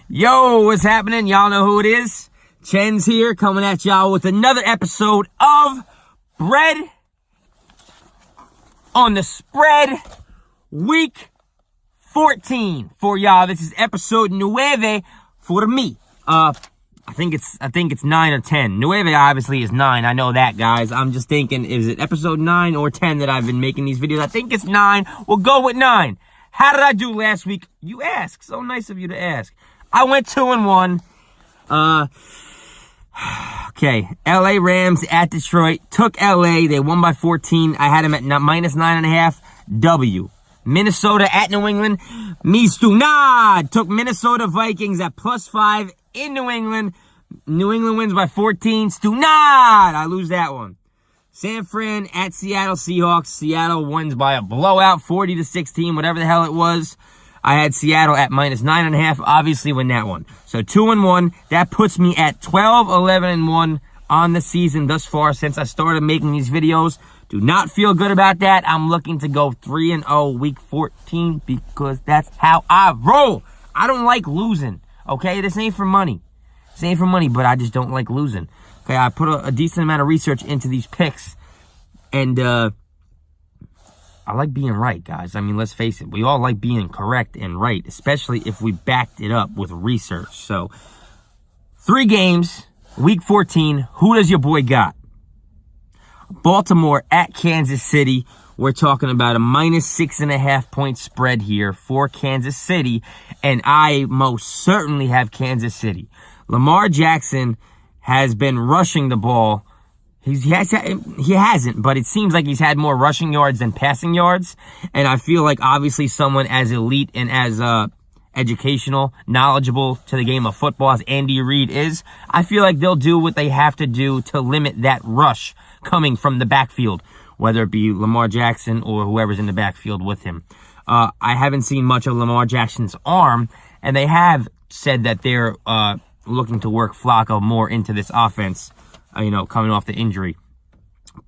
Yo, what's happening? Y'all know who it is. Chen's here, coming at y'all with another episode of Bread on the Spread, week 14 for y'all. This is episode 9 for me. I think it's 9 or 10. 9 obviously is 9. I know that, guys. I'm just thinking, is it episode 9 or 10 that I've been making these videos? I think it's 9. We'll go with 9. How did I do last week? You ask. So nice of you to ask. I went 2-1. Okay. LA Rams at Detroit. Took LA. They won by 14. I had them at minus 9.5. W. Minnesota at New England. Mistunad. Took Minnesota Vikings at +5 in New England. New England wins by 14. Stunad. I lose that one. San Fran at Seattle Seahawks. Seattle wins by a blowout, 40-16, whatever the hell it was. I had Seattle at minus 9.5. Obviously win that one. So 2-1. That puts me at 12-11-1 on the season thus far since I started making these videos. Do not feel good about that. I'm looking to go 3-0 week 14 because that's how I roll. I don't like losing. Okay, this ain't for money. This ain't for money, but I just don't like losing. Okay, I put a decent amount of research into these picks, and I like being right, guys. I mean, let's face it. We all like being correct and right, especially if we backed it up with research. So, 3 games, week 14. Who does your boy got? Baltimore at Kansas City. We're talking about a minus 6.5 point spread here for Kansas City, and I most certainly have Kansas City. Lamar Jackson has been rushing the ball. He hasn't, but it seems like he's had more rushing yards than passing yards. And I feel like obviously someone as elite and as educational, knowledgeable to the game of football as Andy Reid is, I feel like they'll do what they have to do to limit that rush coming from the backfield, whether it be Lamar Jackson or whoever's in the backfield with him. I haven't seen much of Lamar Jackson's arm, and they have said that they're looking to work Flacco more into this offense, coming off the injury.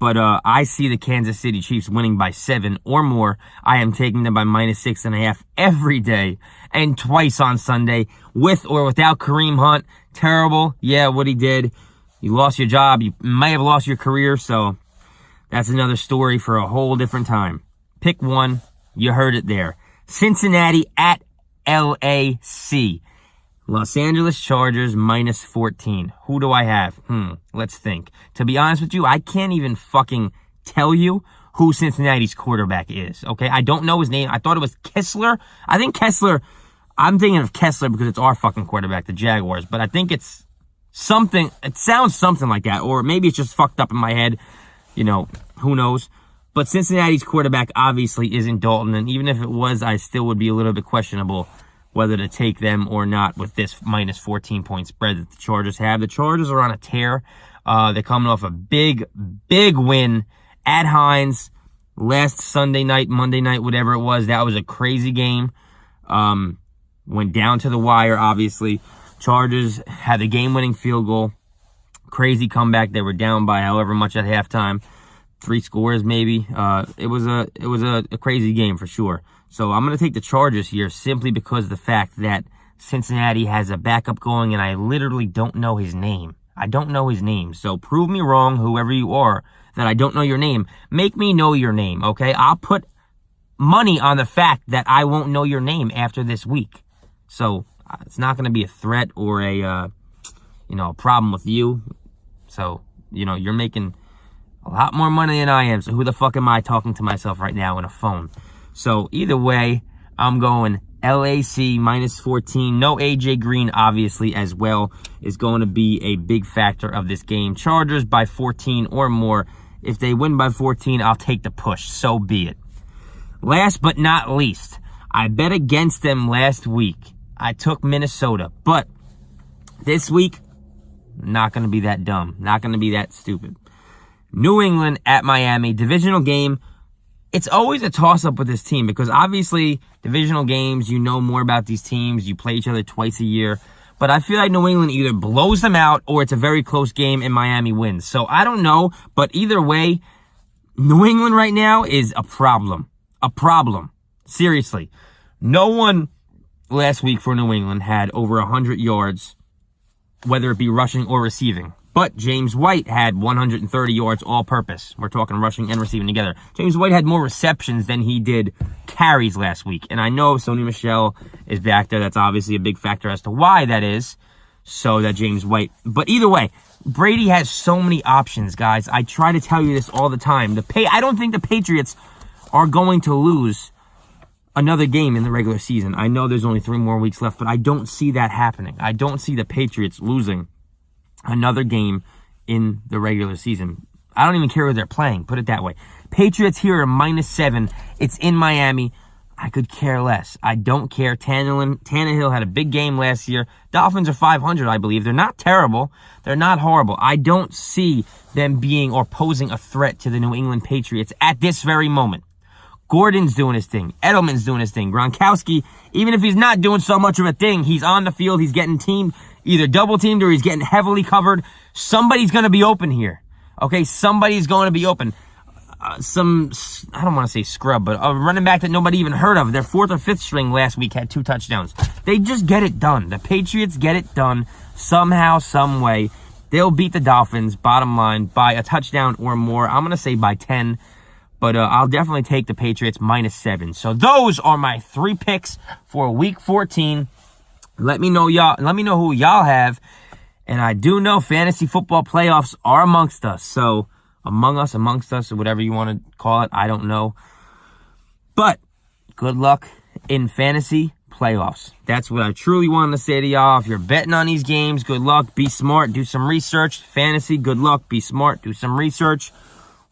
But I see the Kansas City Chiefs winning by 7 or more. I am taking them by minus 6.5 every day and twice on Sunday, with or without Kareem Hunt. Terrible. Yeah, what he did. You lost your job. You may have lost your career, so that's another story for a whole different time. Pick one. You heard it there. Cincinnati at LAC. Los Angeles Chargers minus 14. Who do I have? Let's think. To be honest with you, I can't even fucking tell you who Cincinnati's quarterback is. Okay, I don't know his name. I thought it was Kessler. I think Kessler. I'm thinking of Kessler because it's our fucking quarterback, the Jaguars. But I think it's something. It sounds something like that, or maybe it's just fucked up in my head. Who knows? But Cincinnati's quarterback obviously isn't Dalton, and even if it was, I still would be a little bit questionable whether to take them or not with this minus 14 point spread that the Chargers have. The Chargers are on a tear. They're coming off a big win at Heinz last Sunday night, Monday night, whatever it was. That was a crazy game. Went down to the wire, obviously. Chargers had the game-winning field goal. Crazy comeback. They were down by however much at halftime. 3 scores, maybe. It was a crazy game for sure. So I'm going to take the Chargers here simply because of the fact that Cincinnati has a backup going, and I literally don't know his name. I don't know his name. So prove me wrong, whoever you are, that I don't know your name. Make me know your name, okay? I'll put money on the fact that I won't know your name after this week. So it's not going to be a threat or a problem with you. So, you're making a lot more money than I am. So who the fuck am I talking to myself right now on a phone? So either way, I'm going LAC minus 14. No AJ Green, obviously, as well, is going to be a big factor of this game. Chargers by 14 or more. If they win by 14, I'll take the push. So be it. Last but not least, I bet against them last week. I took Minnesota. But this week, not going to be that dumb. Not going to be that stupid. New England at Miami. Divisional game. It's always a toss-up with this team because obviously divisional games, you know more about these teams. You play each other twice a year. But I feel like New England either blows them out or it's a very close game and Miami wins. So I don't know. But either way, New England right now is a problem. A problem. Seriously. No one last week for New England had over 100 yards, whether it be rushing or receiving. But James White had 130 yards all-purpose. We're talking rushing and receiving together. James White had more receptions than he did carries last week. And I know Sony Michel is back there. That's obviously a big factor as to why that is. So that James White. But either way, Brady has so many options, guys. I try to tell you this all the time. I don't think the Patriots are going to lose another game in the regular season. I know there's only 3 more weeks left, but I don't see that happening. I don't see the Patriots losing another game in the regular season. I don't even care who they're playing, put it that way. Patriots here are -7. It's in Miami. I could care less. I don't care. Tannehill had a big game last year. Dolphins are 500, I believe. They're not terrible. They're not horrible. I don't see them being or posing a threat to the New England Patriots at this very moment. Gordon's doing his thing. Edelman's doing his thing. Gronkowski, even if he's not doing so much of a thing, he's on the field. He's getting teamed, either double teamed or he's getting heavily covered. Somebody's going to be open here. Okay, somebody's going to be open. I don't want to say scrub, but a running back that nobody even heard of. Their 4th or 5th string last week had 2 touchdowns. They just get it done. The Patriots get it done somehow, some way. They'll beat the Dolphins, bottom line, by a touchdown or more. I'm going to say by 10. But I'll definitely take the Patriots -7. So those are my 3 picks for Week 14. Let me know who y'all have. And I do know fantasy football playoffs are amongst us. So amongst us, or whatever you want to call it, I don't know. But good luck in fantasy playoffs. That's what I truly wanted to say to y'all. If you're betting on these games, good luck. Be smart. Do some research. Fantasy, good luck. Be smart. Do some research.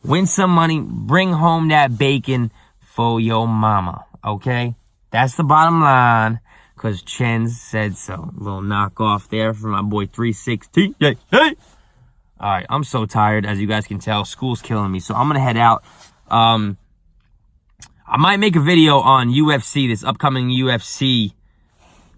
Win some money. Bring home that bacon for your mama. Okay? That's the bottom line. Because Chen said so. A little knockoff there for my boy 316. Hey, hey! Alright, I'm so tired. As you guys can tell, school's killing me. So I'm going to head out. I might make a video on UFC, this upcoming UFC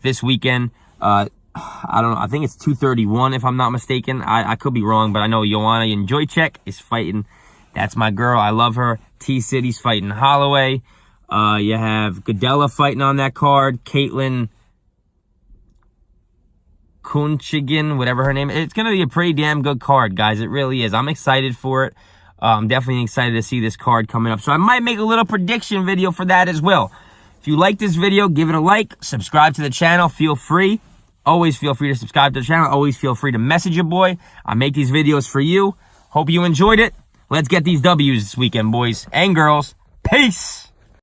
this weekend. I don't know. I think it's 231 if I'm not mistaken. I could be wrong, but I know Joanna Jędrzejczyk is fighting. That's my girl. I love her. T-City's fighting Holloway. You have Godella fighting on that card. Caitlin Kunchigan, whatever her name is. It's going to be a pretty damn good card, guys. It really is. I'm excited for it. I'm definitely excited to see this card coming up. So I might make a little prediction video for that as well. If you like this video, give it a like. Subscribe to the channel. Feel free. Always feel free to subscribe to the channel. Always feel free to message your boy. I make these videos for you. Hope you enjoyed it. Let's get these W's this weekend, boys and girls. Peace!